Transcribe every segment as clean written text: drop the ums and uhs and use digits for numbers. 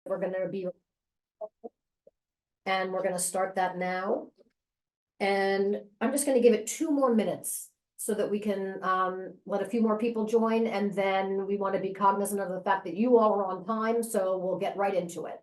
we're going to be, and we're going to start that now. And I'm just going to give it 2 more minutes so that we can let a few more people join, and then we want to be cognizant of the fact that you all are on time, so we'll get right into it.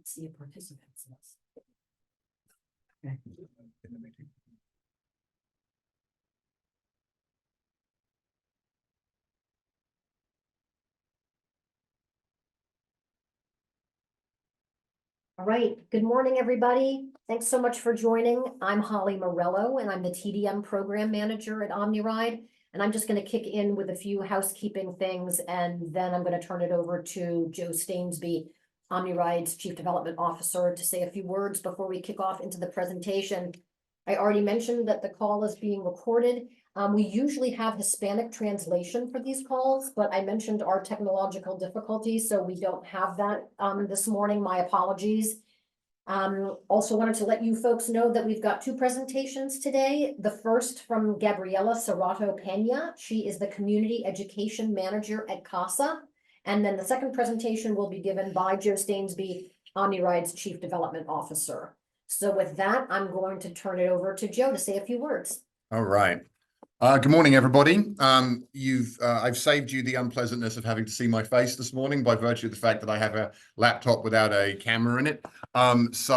See a participants list. Okay. All right, good morning, everybody. Thanks so much for joining. I'm Holly Morello, and I'm the TDM Program Manager at OmniRide. And I'm just going to kick in with a few housekeeping things, and then I'm going to turn it over to Joe Stainsby, OmniRide's Chief Development Officer, to say a few words before we kick off into the presentation. I already mentioned that the call is being recorded. We usually have Hispanic translation for these calls, but I mentioned our technological difficulties, so we don't have that this morning. My apologies. Also wanted to let you folks know that we've got 2 presentations today. The first from Gabriela Serrato Pena. She is the Community Education Manager at CASA. And then the second presentation will be given by Joe Stainsby, OmniRide's Chief Development Officer. So with that, I'm going to turn it over to Joe to say a few words. All right. Good morning, everybody. I've saved you the unpleasantness of having to see my face this morning by virtue of the fact that I have a laptop without a camera in it. I just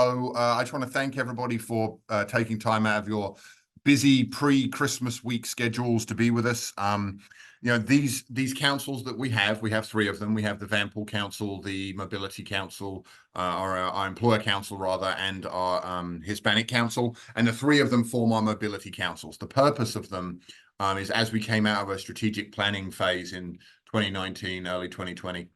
want to thank everybody for taking time out of your busy pre-Christmas week schedules to be with us. You know, these councils that we have 3 of them. We have the Vanpool Council, the Mobility Council, our Employer Council rather, and our Hispanic Council, and the 3 of them form our mobility councils. The purpose of them is, as we came out of a strategic planning phase in 2019, early 2020,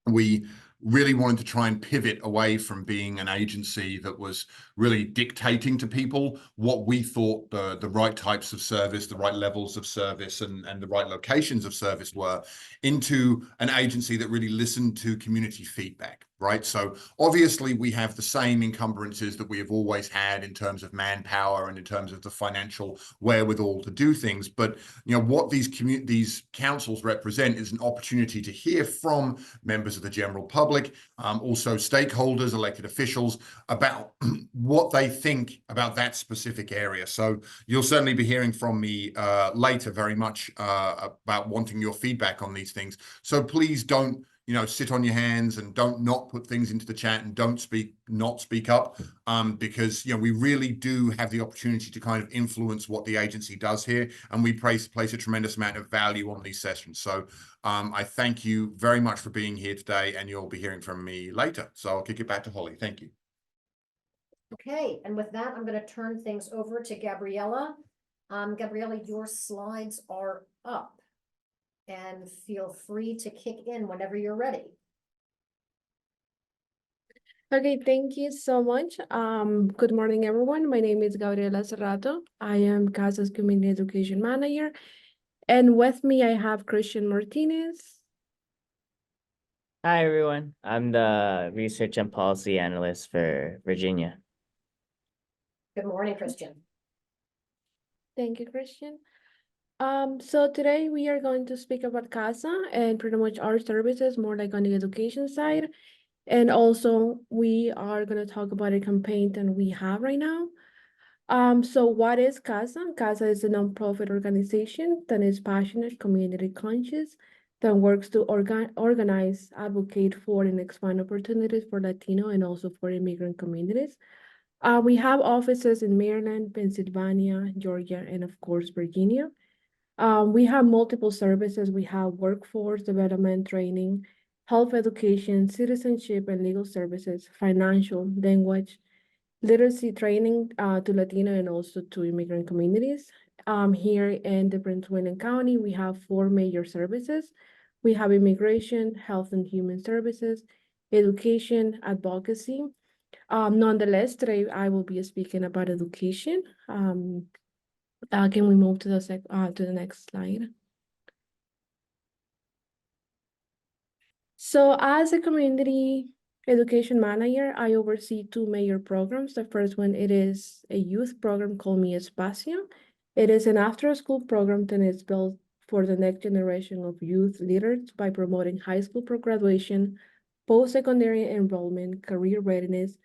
we really wanted to try and pivot away from being an agency that was really dictating to people what we thought the right types of service, the right levels of service, and the right locations of service were, into an agency that really listened to community feedback, right? So obviously we have the same encumbrances that we have always had in terms of manpower and in terms of the financial wherewithal to do things. But you know what these councils represent is an opportunity to hear from members of the general public, also stakeholders, elected officials, about what they think about that specific area. So you'll certainly be hearing from me later very much about wanting your feedback on these things. So please don't, you know, sit on your hands and don't not put things into the chat and don't not speak up, because, you know, we really do have the opportunity to kind of influence what the agency does here, and we place a tremendous amount of value on these sessions. So I thank you very much for being here today, and you'll be hearing from me later. So I'll kick it back to Holly. Thank you. Okay, and with that, I'm going to turn things over to Gabriela. Gabriela, your slides are up, and feel free to kick in whenever you're ready. Okay, thank you so much. Good morning, everyone. My name is Gabriela Serrato. I am CASA's Community Education Manager, and with me I have Christian Martinez. Hi, everyone. I'm the Research and Policy Analyst for Virginia. Good morning, Christian. Thank you, Christian. So today we are going to speak about CASA and pretty much our services, more like on the education side. And also we are going to talk about a campaign that we have right now. So what is CASA? CASA is a nonprofit organization that is passionate, community conscious, that works to organize, advocate for, and expand opportunities for Latino and also for immigrant communities. We have offices in Maryland, Pennsylvania, Georgia, and of course, Virginia. We have multiple services. We have workforce development training, health education, citizenship and legal services, financial, language, literacy training to Latino and also to immigrant communities. Here in the Prince William County, we have 4 major services. We have immigration, health and human services, education, advocacy. Nonetheless, today I will be speaking about education. Can we move to the next slide? So as a community education manager, I oversee 2 major programs. The first one, it is a youth program called Mi Espacio. It is an after-school program that is built for the next generation of youth leaders by promoting high school graduation, post-secondary enrollment, career readiness,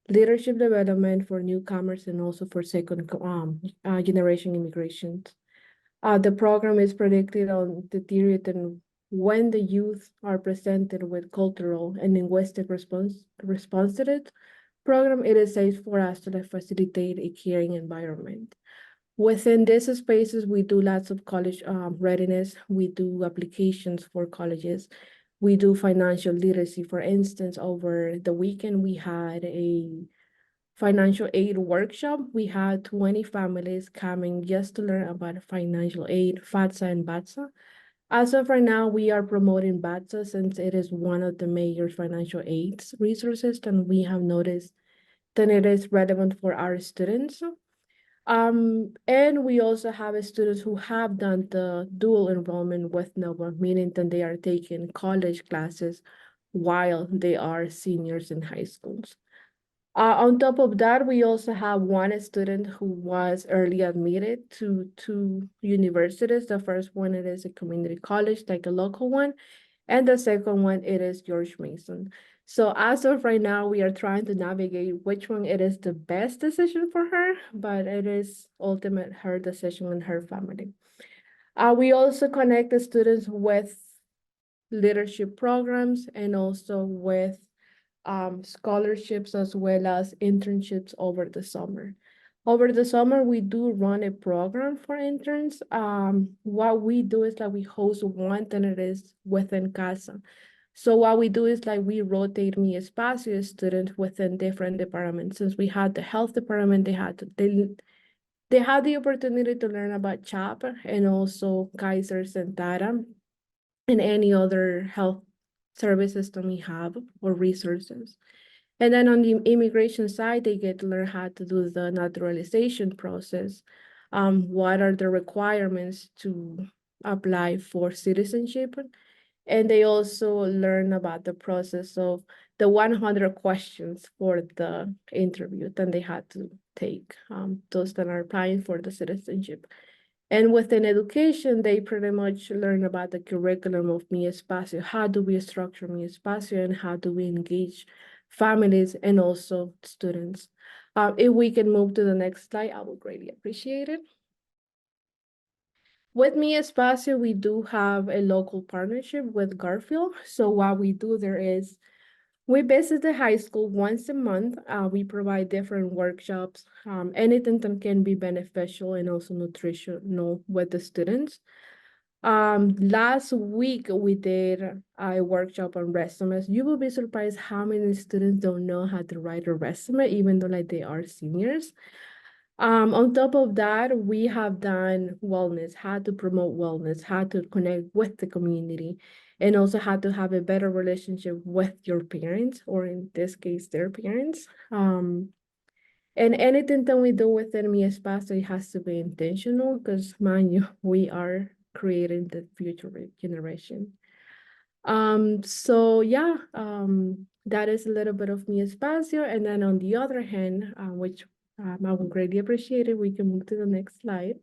leadership development for newcomers, and also for second generation immigrations. The program is predicted on the theory that when the youth are presented with cultural and linguistic response to it, program, it is safe for us to facilitate a caring environment. Within these spaces, we do lots of college readiness. We do applications for colleges. We do financial literacy. For instance, over the weekend, we had a financial aid workshop. We had 20 families coming just to learn about financial aid, FATSA and BATSA. As of right now, we are promoting BATSA since it is one of the major financial aid resources, and we have noticed that it is relevant for our students. And we also have students who have done the dual enrollment with NOVA, meaning that they are taking college classes while they are seniors in high schools. On top of that, we also have 1 student who was early admitted to 2 universities. The first one, it is a community college, like a local one. And the second one, it is George Mason. So as of right now, we are trying to navigate which one it is the best decision for her, but it is ultimate her decision and her family. We also connect the students with leadership programs and also with scholarships as well as internships over the summer. Over the summer, we do run a program for interns. What we do is that we host one that it is within CASA. So what we do is like we rotate Mi Espacio students within different departments. Since we had the health department, they had the opportunity to learn about CHAP and also Kaiser Sentara and any other health services that we have or resources. And then on the immigration side, they get to learn how to do the naturalization process. What are the requirements to apply for citizenship? And they also learn about the process of the 100 questions for the interview that they had to take, those that are applying for the citizenship. And within education, they pretty much learn about the curriculum of Mi Espacio. How do we structure Mi Espacio and how do we engage families and also students? If we can move to the next slide, I would greatly appreciate it. With Mi Espacio, we do have a local partnership with Garfield. So what we do there is we visit the high school once a month. We provide different workshops, anything that can be beneficial and also nutritional with the students. Last week we did a workshop on resumes. You will be surprised how many students don't know how to write a resume, even though like they are seniors. On top of that, we have done wellness, how to promote wellness, how to connect with the community, and also how to have a better relationship with your parents, or in this case, their parents. And anything that we do within Mi Espacio, it has to be intentional because, mind you, we are creating the future generation. So yeah, that is a little bit of Mi Espacio. And then on the other hand, which I would greatly appreciate it, we can move to the next slide.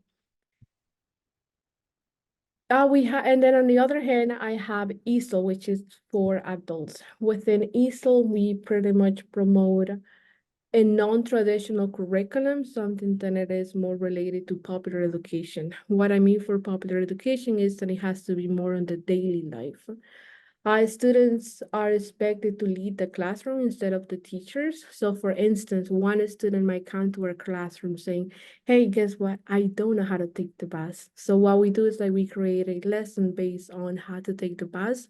And then on the other hand, I have EASL, which is for adults. Within EASL, we pretty much promote a non-traditional curriculum, something that it is more related to popular education. What I mean for popular education is that it has to be more on the daily life. Students are expected to lead the classroom instead of the teachers. So for instance, one student might come to our classroom saying, hey, guess what? I don't know how to take the bus. So what we do is we create a lesson based on how to take the bus,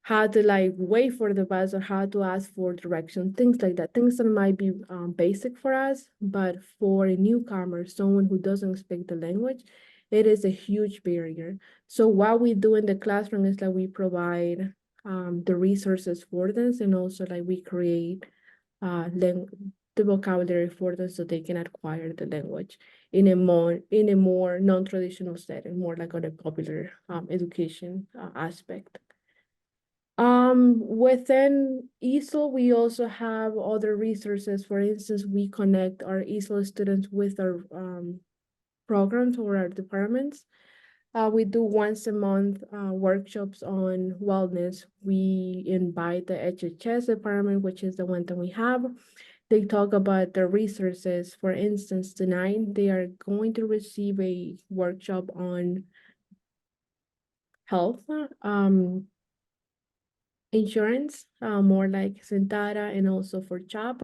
how to wait for the bus, or how to ask for direction, things like that. Things that might be basic for us, but for a newcomer, someone who doesn't speak the language, it is a huge barrier. So what we do in the classroom is we provide the resources for them, and also we create the vocabulary for them so they can acquire the language in a more non-traditional setting, more like on a popular education aspect. Within ESOL, we also have other resources. For instance, we connect our ESOL students with our programs or our departments. We do once a month workshops on wellness. We invite the HHS department, which is the one that we have. They talk about the resources. For instance, tonight they are going to receive a workshop on health insurance, more like Sentara and also for CHOP.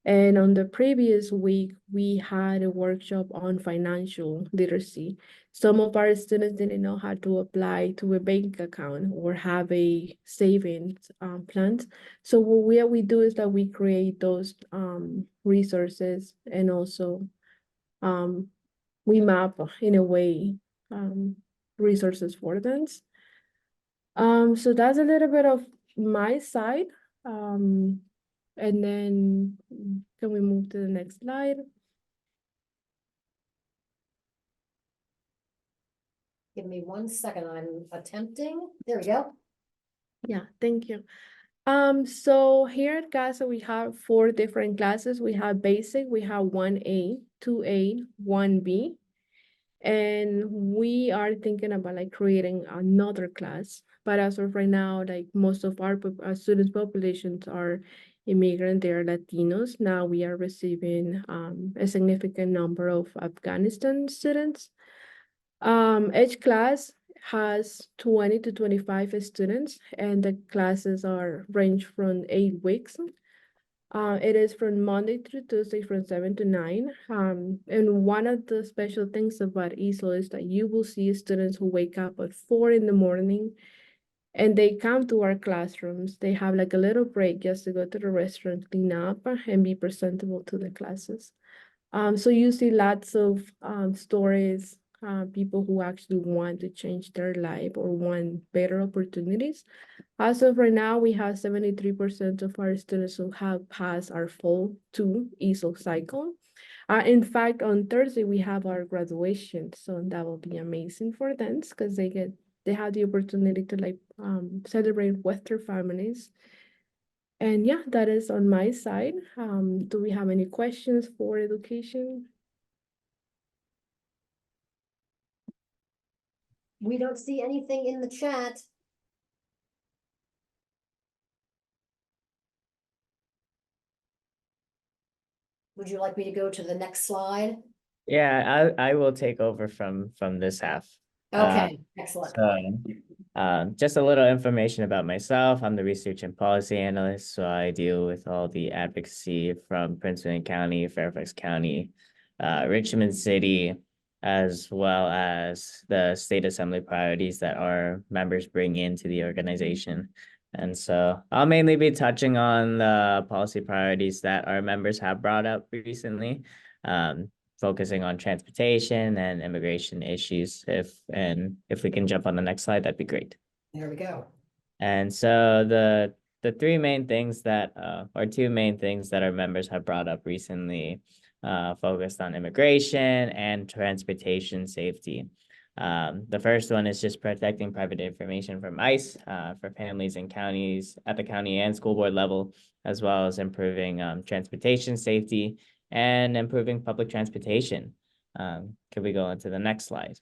And on the previous week, we had a workshop on financial literacy. Some of our students didn't know how to apply to a bank account or have a savings plan. So what we do is that we create those resources, and also we map in a way resources for them. So that's a little bit of my side. And then can we move to the next slide? Give me 1 second, I'm attempting. There we go. Yeah, thank you. So here at CASA, we have 4 different classes. We have basic, we have 1A, 2A, 1B. And we are thinking about creating another class. But as of right now, most of our students populations are immigrant, they are Latinos. Now we are receiving a significant number of Afghanistan students. Each class has 20 to 25 students, and the classes are range from 8 weeks. It is from Monday through Tuesday from 7 to 9. And one of the special things about ESOL is that you will see students who wake up at 4 in the morning and they come to our classrooms. They have a little break just to go to the restaurant, clean up, and be presentable to the classes. So you see lots of stories, people who actually want to change their life or want better opportunities. As of right now, we have 73% of our students who have passed our fall 2 ESOL cycle. In fact, on Thursday, we have our graduation, so that will be amazing for them because they have the opportunity to celebrate with their families. And yeah, that is on my side. Do we have any questions for education? We don't see anything in the chat. Would you like me to go to the next slide? Yeah, I will take over from this half. Okay, excellent. So, just a little information about myself. I'm the research and policy analyst, so I deal with all the advocacy from Prince William County, Fairfax County, Richmond City, as well as the state assembly priorities that our members bring into the organization. And so I'll mainly be touching on the policy priorities that our members have brought up recently. Focusing on transportation and immigration issues. If we can jump on the next slide, that'd be great. There we go. And so the 3 main things that or 2 main things that our members have brought up recently focused on immigration and transportation safety. The first one is just protecting private information from ICE for families and counties at the county and school board level, as well as improving transportation safety and improving public transportation. Could we go into the next slide?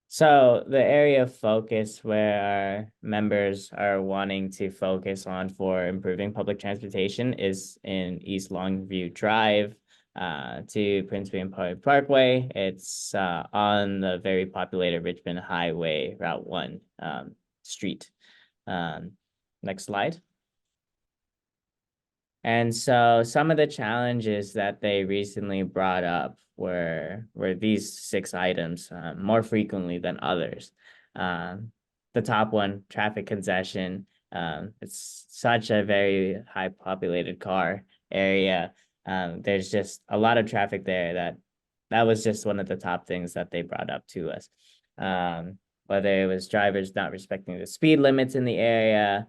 So the area of focus where our members are wanting to focus on for improving public transportation is in East Longview Drive to Prince William Parkway. It's on the very populated Richmond Highway, Route 1. street. Next slide. And so some of the challenges that they recently brought up were these 6 items, more frequently than others. The top one, traffic congestion. It's such a very high populated car area. There's just a lot of traffic there that was just one of the top things that they brought up to us. Whether it was drivers not respecting the speed limits in the area,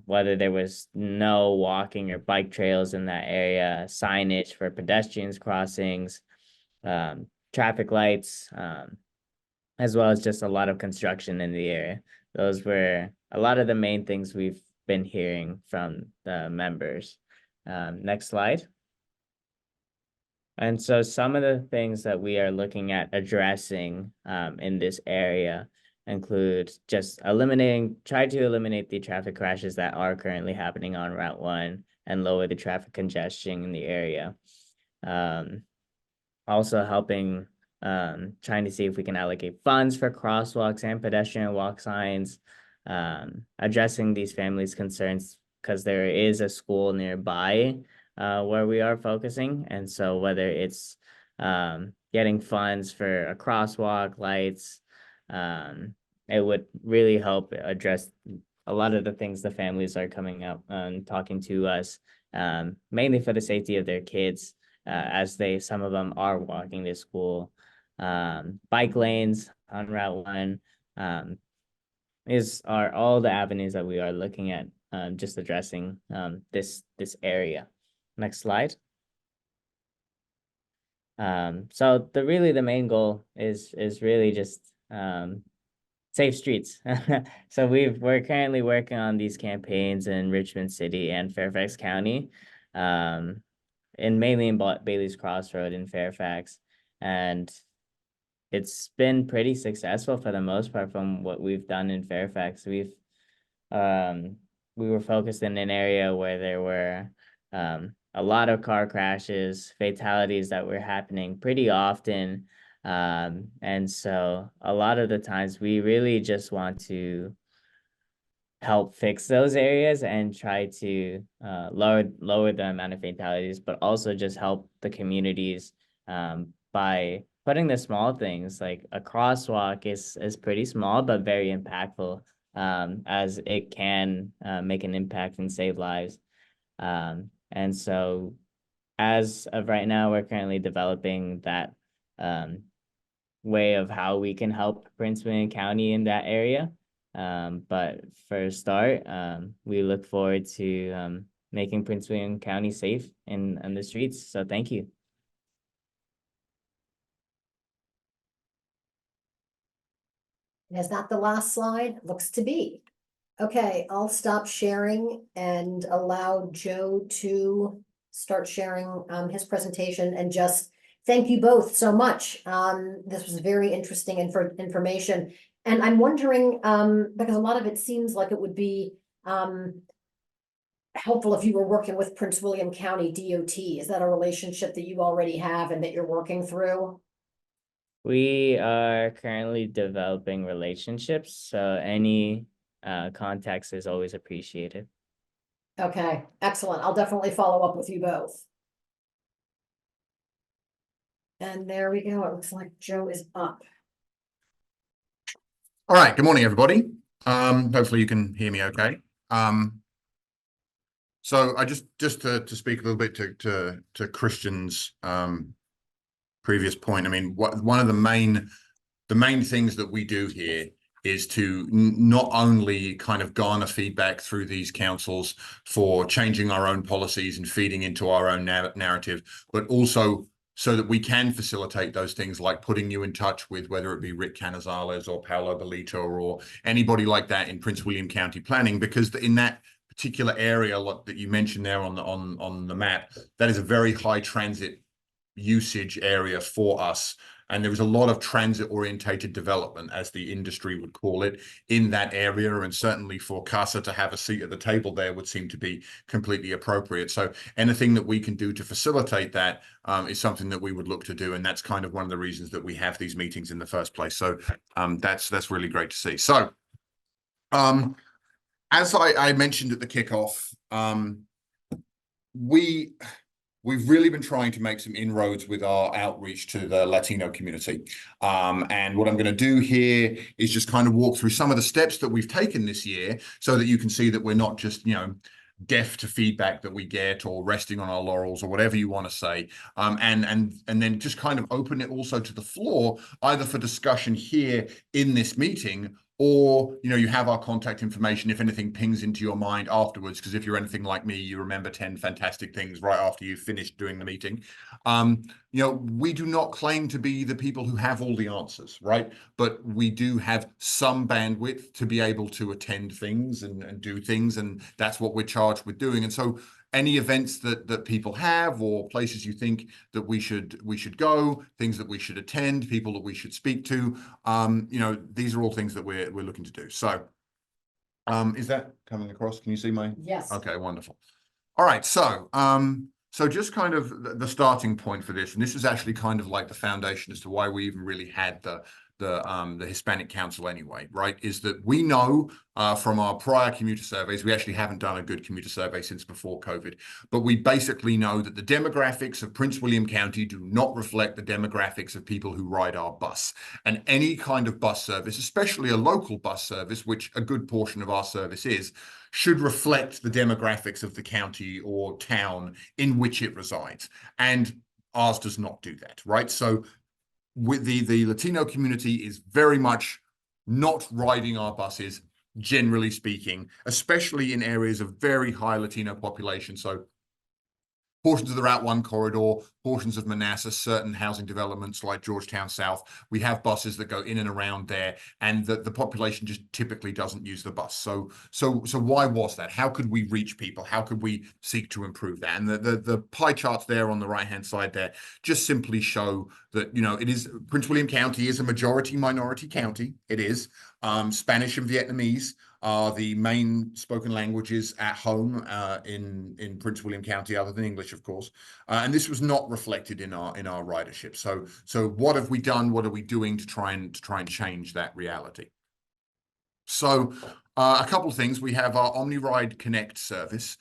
whether there was no walking or bike trails in that area, signage for pedestrians crossings, traffic lights, as well as just a lot of construction in the area. Those were a lot of the main things we've been hearing from the members. Next slide. And so some of the things that we are looking at addressing in this area include just try to eliminate the traffic crashes that are currently happening on Route 1 and lower the traffic congestion in the area. Also helping, trying to see if we can allocate funds for crosswalks and pedestrian walk signs, addressing these families' concerns because there is a school nearby where we are focusing. And so whether it's getting funds for a crosswalk, lights, it would really help address a lot of the things the families are coming up and talking to us, mainly for the safety of their kids, as some of them are walking to school. Bike lanes on Route 1 are all the avenues that we are looking at, just addressing this area. Next slide. So the main goal is really just safe streets. So we're currently working on these campaigns in Richmond City and Fairfax County, and mainly in Bailey's Crossroad in Fairfax. And it's been pretty successful for the most part from what we've done in Fairfax. We were focused in an area where there were a lot of car crashes, fatalities that were happening pretty often. And so a lot of the times we really just want to help fix those areas and try to lower the amount of fatalities, but also just help the communities by putting the small things. Like a crosswalk is pretty small, but very impactful, as it can make an impact and save lives. And so as of right now, we're currently developing that way of how we can help Prince William County in that area. But for a start, we look forward to making Prince William County safe in the streets. So thank you. Is that the last slide? Looks to be. Okay, I'll stop sharing and allow Joe to start sharing his presentation, and just thank you both so much. This was very interesting information. And I'm wondering, because a lot of it seems like it would be helpful if you were working with Prince William County DOT. Is that a relationship that you already have and that you're working through? We are currently developing relationships, so any context is always appreciated. Okay, excellent. I'll definitely follow up with you both. And there we go. It looks like Joe is up. All right. Good morning, everybody. Hopefully you can hear me okay. So I just to speak a little bit to Christian's previous point. I mean, one of the main things that we do here is to not only kind of garner feedback through these councils for changing our own policies and feeding into our own narrative, but also so that we can facilitate those things like putting you in touch with whether it be Rick Canizales or Paolo Belito or anybody like that in Prince William County planning, because in that particular area that you mentioned there on the map, that is a very high transit usage area for us. And there was a lot of transit orientated development, as the industry would call it, in that area. And certainly for CASA to have a seat at the table there would seem to be completely appropriate. So anything that we can do to facilitate that is something that we would look to do. And that's kind of one of the reasons that we have these meetings in the first place. So that's really great to see. So As I mentioned at the kickoff, we've really been trying to make some inroads with our outreach to the Latino community. And what I'm going to do here is just kind of walk through some of the steps that we've taken this year so that you can see that we're not just, deaf to feedback that we get or resting on our laurels or whatever you want to say. And then just kind of open it also to the floor, either for discussion here in this meeting, or you have our contact information if anything pings into your mind afterwards, because if you're anything like me, you remember 10 fantastic things right after you've finished doing the meeting. We do not claim to be the people who have all the answers, right? But we do have some bandwidth to be able to attend things and do things, and that's what we're charged with doing. And so any events that people have, or places you think that we should go, things that we should attend, people that we should speak to, these are all things that we're looking to do. So is that coming across? Can you see my? Yes. Okay, wonderful. All right, so just kind of the starting point for this, and this is actually kind of like the foundation as to why we even really had the Hispanic Council anyway, right? Is that we know from our prior commuter surveys, we actually haven't done a good commuter survey since before COVID, but we basically know that the demographics of Prince William County do not reflect the demographics of people who ride our bus. And any kind of bus service, especially a local bus service, which a good portion of our service is, should reflect the demographics of the county or town in which it resides. And ours does not do that, right? So with the Latino community is very much not riding our buses, generally speaking, especially in areas of very high Latino population. So portions of the Route 1 corridor, portions of Manassas, certain housing developments like Georgetown South, we have buses that go in and around there, and the population just typically doesn't use the bus. So why was that? How could we reach people? How could we seek to improve that? And the pie charts there on the right-hand side there just simply show that, it is, Prince William County is a majority minority county. It is. Spanish and Vietnamese are the main spoken languages at home in Prince William County, other than English, of course. And this was not reflected in our ridership. So what have we done? What are we doing to try and change that reality? So a couple of things. We have our OmniRide Connect service,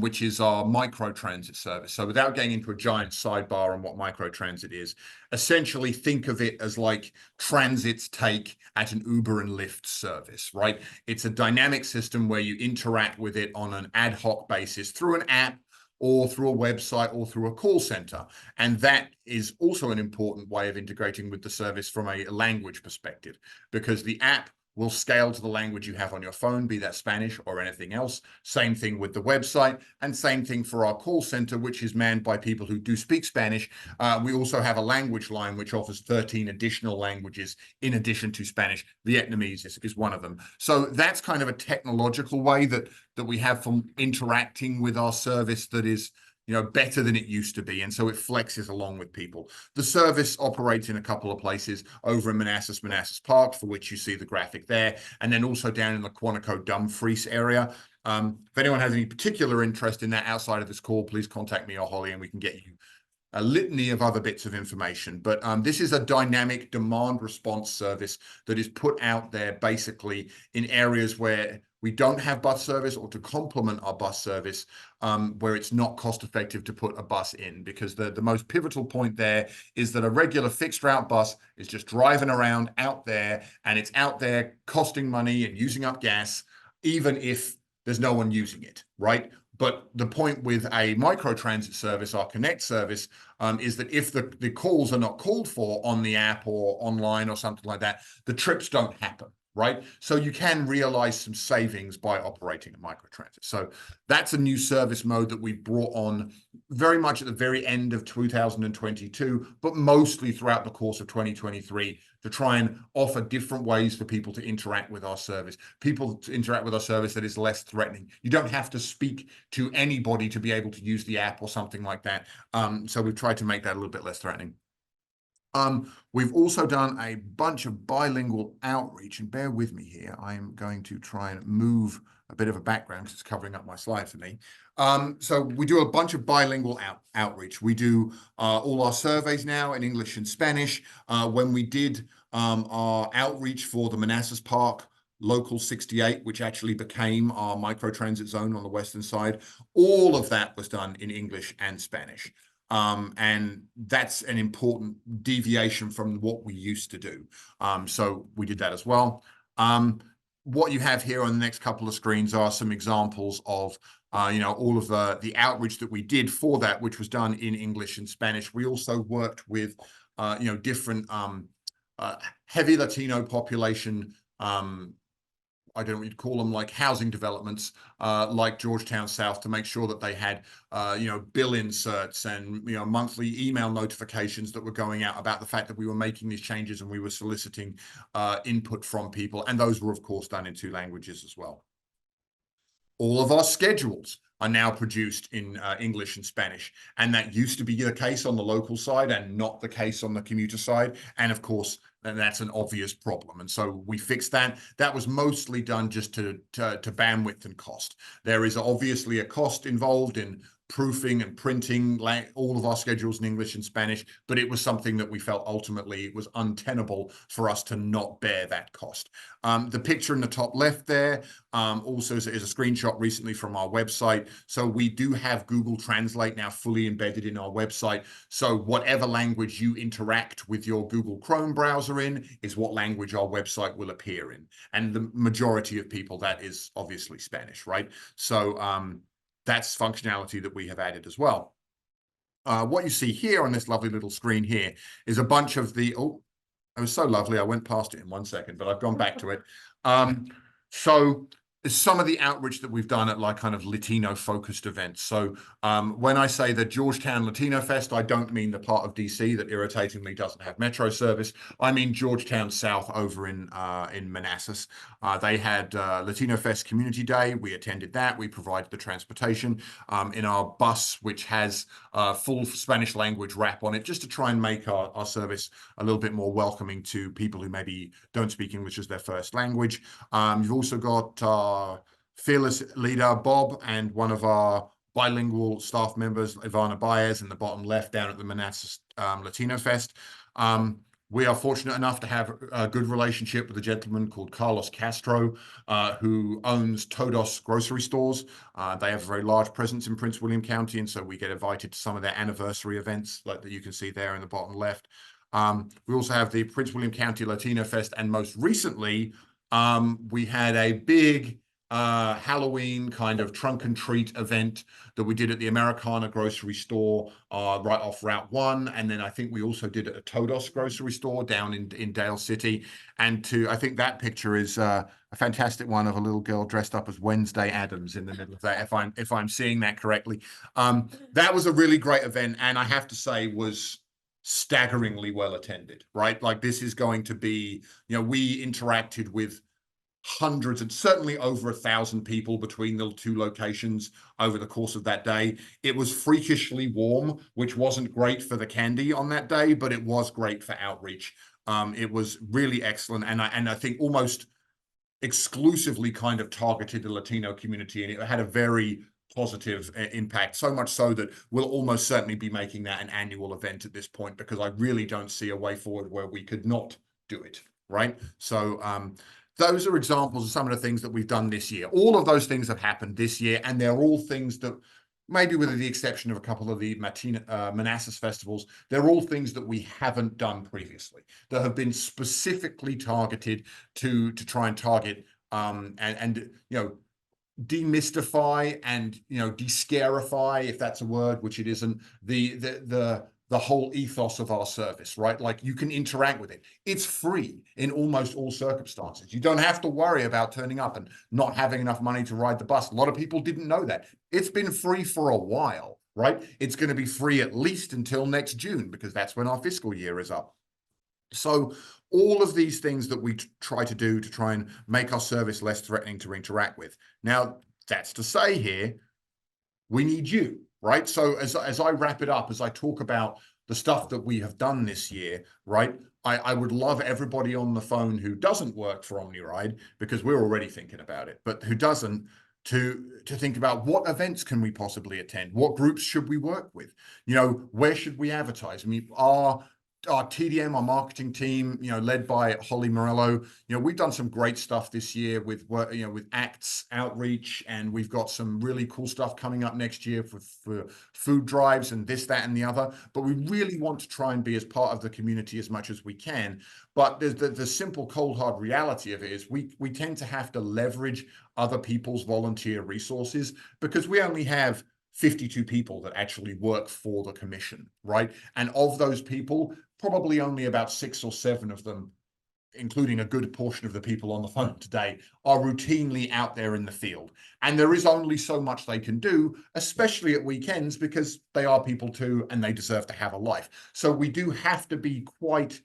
which is our microtransit service. So without getting into a giant sidebar on what microtransit is, essentially think of it as like transit's take at an Uber and Lyft service, right? It's a dynamic system where you interact with it on an ad hoc basis through an app, or through a website, or through a call center. And that is also an important way of integrating with the service from a language perspective, because the app will scale to the language you have on your phone, be that Spanish or anything else. Same thing with the website, and same thing for our call center, which is manned by people who do speak Spanish. We also have a language line which offers 13 additional languages in addition to Spanish. Vietnamese is one of them. So that's kind of a technological way that we have from interacting with our service that is better than it used to be. And so it flexes along with people. The service operates in a couple of places, over in Manassas Park, for which you see the graphic there, and then also down in the Quantico Dumfries area. If anyone has any particular interest in that outside of this call, please contact me or Holly, and we can get you a litany of other bits of information. But this is a dynamic demand response service that is put out there basically in areas where we don't have bus service, or to complement our bus service, where it's not cost effective to put a bus in, because the most pivotal point there is that a regular fixed route bus is just driving around out there, and it's out there costing money and using up gas, even if there's no one using it, right? But the point with a microtransit service, our Connect service, is that if the calls are not called for on the app or online or something like that, the trips don't happen, right? So you can realize some savings by operating a microtransit. So that's a new service mode that we brought on very much at the very end of 2022, but mostly throughout the course of 2023, to try and offer different ways for people to interact with our service. People to interact with our service that is less threatening. You don't have to speak to anybody to be able to use the app or something like that. So we've tried to make that a little bit less threatening. We've also done a bunch of bilingual outreach, and bear with me here. I'm going to try and move a bit of a background because it's covering up my slide for me. So we do a bunch of bilingual outreach. We do all our surveys now in English and Spanish. When we did our outreach for the Manassas Park Local 68, which actually became our microtransit zone on the western side. All of that was done in English and Spanish. And that's an important deviation from what we used to do. So we did that as well. What you have here on the next couple of screens are some examples of all of the outreach that we did for that, which was done in English and Spanish. We also worked with different heavy Latino population, I don't know what you'd call them, like housing developments, like Georgetown South, to make sure that they had, bill inserts and, monthly email notifications that were going out about the fact that we were making these changes and we were soliciting input from people. And those were, of course, done in 2 languages as well. All of our schedules are now produced in English and Spanish. And that used to be the case on the local side and not the case on the commuter side. And of course, that's an obvious problem. And so we fixed that. That was mostly done just to bandwidth and cost. There is obviously a cost involved in proofing and printing all of our schedules in English and Spanish, but it was something that we felt ultimately was untenable for us to not bear that cost. The picture in the top left there also is a screenshot recently from our website. So we do have Google Translate now fully embedded in our website. So whatever language you interact with your Google Chrome browser in is what language our website will appear in. And the majority of people, that is obviously Spanish, right? So that's functionality that we have added as well. What you see here on this lovely little screen here is a bunch of the, oh, it was so lovely. I went past it in 1 second, but I've gone back to it. So some of the outreach that we've done at like kind of Latino focused events. So when I say the Georgetown Latino Fest, I don't mean the part of DC that irritatingly doesn't have metro service. I mean Georgetown South over in Manassas. They had Latino Fest Community Day. We attended that. We provided the transportation in our bus, which has full Spanish language wrap on it, just to try and make our service a little bit more welcoming to people who maybe don't speak English as their first language. You've also got fearless leader Bob and one of our bilingual staff members, Ivana Baez, in the bottom left down at the Manassas Latino Fest. We are fortunate enough to have a good relationship with a gentleman called Carlos Castro, who owns Todos grocery stores. They have a very large presence in Prince William County, and so we get invited to some of their anniversary events, like that you can see there in the bottom left. We also have the Prince William County Latino Fest, and most recently, we had a big Halloween kind of trunk and treat event that we did at the Americana grocery store right off Route 1. And then I think we also did it at Todos grocery store down in Dale City. And I think that picture is a fantastic one of a little girl dressed up as Wednesday Addams in the middle of that, if I'm seeing that correctly. That was a really great event, and I have to say was staggeringly well attended, right? Like this is going to be, we interacted with hundreds and certainly over 1,000 people between the 2 locations over the course of that day. It was freakishly warm, which wasn't great for the candy on that day, but it was great for outreach. It was really excellent, and I think almost exclusively kind of targeted the Latino community, and it had a very positive impact, so much so that we'll almost certainly be making that an annual event at this point, because I really don't see a way forward where we could not do it, right? So those are examples of some of the things that we've done this year. All of those things have happened this year, and they're all things that, maybe with the exception of a couple of the Manassas festivals, they're all things that we haven't done previously, that have been specifically targeted to try and target and demystify and de-scarify, if that's a word, which it isn't, the whole ethos of our service, right? Like you can interact with it. It's free in almost all circumstances. You don't have to worry about turning up and not having enough money to ride the bus. A lot of people didn't know that. It's been free for a while, right? It's going to be free at least until next June, because that's when our fiscal year is up. So all of these things that we try to do to try and make our service less threatening to interact with. Now, that's to say here, we need you, right? So as I wrap it up, as I talk about the stuff that we have done this year, right? I would love everybody on the phone who doesn't work for OmniRide, because we're already thinking about it, but who doesn't, to think about what events can we possibly attend? What groups should we work with? Where should we advertise? I mean, our our TDM, our marketing team, led by Holly Morello, we've done some great stuff this year with with ACTS outreach, and we've got some really cool stuff coming up next year for food drives and this, that, and the other. But we really want to try and be as part of the community as much as we can. But the simple, cold, hard reality of it is we tend to have to leverage other people's volunteer resources because we only have 52 people that actually work for the commission, right? And of those people, probably only about 6 or 7 of them, including a good portion of the people on the phone today, are routinely out there in the field. And there is only so much they can do, especially at weekends, because they are people too, and they deserve to have a life. So we do have to be quite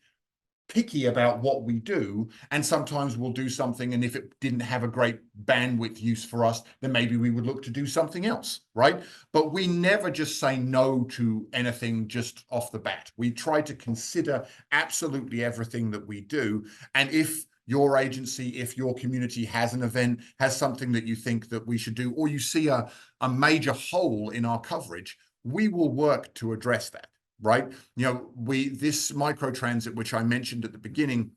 picky about what we do, and sometimes we'll do something, and if it didn't have a great bandwidth use for us, then maybe we would look to do something else, right? But we never just say no to anything just off the bat. We try to consider absolutely everything that we do, and if your agency, if your community has an event, has something that you think that we should do, or you see a major hole in our coverage, we will work to address that. Right? This microtransit, which I mentioned at the beginning,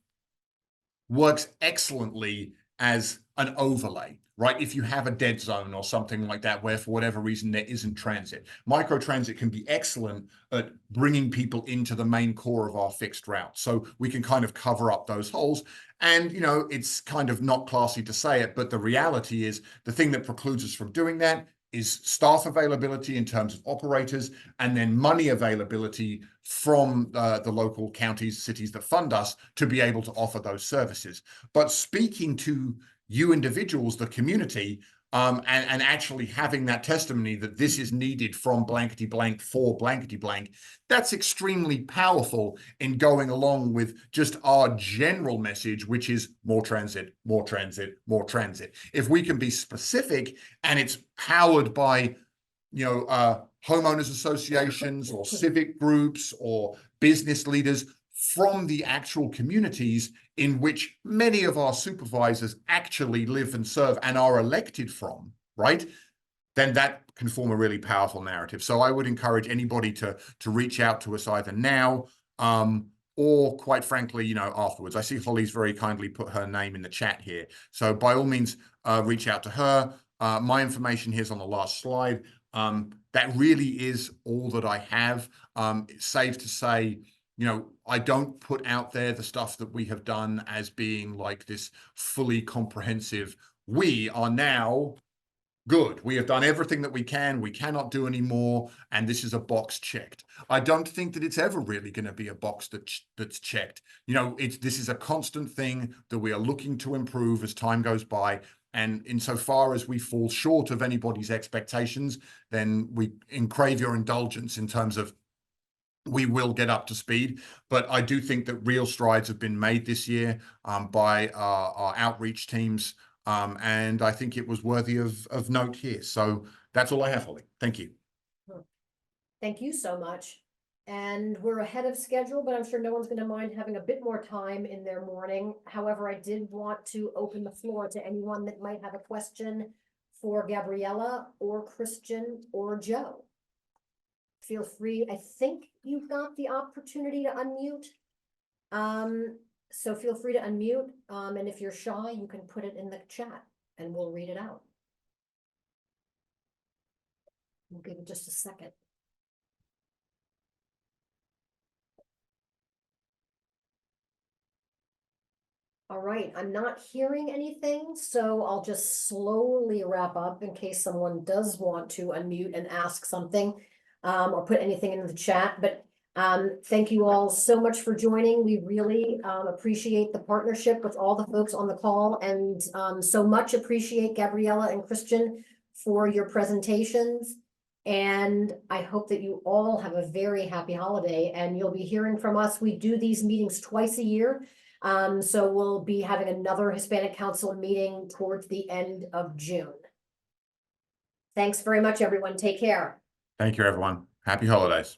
works excellently as an overlay, right? If you have a dead zone or something like that, where for whatever reason there isn't transit, microtransit can be excellent at bringing people into the main core of our fixed route. So we can kind of cover up those holes. And, it's kind of not classy to say it, but the reality is the thing that precludes us from doing that is staff availability in terms of operators, and then money availability from the local counties, cities that fund us to be able to offer those services. But speaking to you individuals, the community, and actually having that testimony that this is needed from blankety blank for blankety blank, that's extremely powerful in going along with just our general message, which is more transit, more transit, more transit. If we can be specific and it's powered by, homeowners associations or civic groups or business leaders from the actual communities in which many of our supervisors actually live and serve and are elected from, right? Then that can form a really powerful narrative. So I would encourage anybody to reach out to us either now or, quite frankly, afterwards. I see Holly's very kindly put her name in the chat here. So by all means, reach out to her. My information here is on the last slide. That really is all that I have. It's safe to say, I don't put out there the stuff that we have done as being like this fully comprehensive. We are now good. We have done everything that we can. We cannot do any more. And this is a box checked. I don't think that it's ever really going to be a box that's checked. This is a constant thing that we are looking to improve as time goes by. And insofar as we fall short of anybody's expectations, then we crave your indulgence in terms of we will get up to speed. But I do think that real strides have been made this year by our outreach teams. And I think it was worthy of note here. So that's all I have, Holly. Thank you. Thank you so much. And we're ahead of schedule, but I'm sure no one's going to mind having a bit more time in their morning. However, I did want to open the floor to anyone that might have a question for Gabriella or Christian or Joe. Feel free. I think you've got the opportunity to unmute. So feel free to unmute. And if you're shy, you can put it in the chat and we'll read it out. We'll give it just a second. All right, I'm not hearing anything, so I'll just slowly wrap up in case someone does want to unmute and ask something or put anything in the chat. But thank you all so much for joining. We really appreciate the partnership with all the folks on the call, and so much appreciate Gabriella and Christian for your presentations. And I hope that you all have a very happy holiday, and you'll be hearing from us. We do these meetings twice a year. So we'll be having another Hispanic Council meeting towards the end of June. Thanks very much, everyone. Take care. Thank you, everyone. Happy holidays.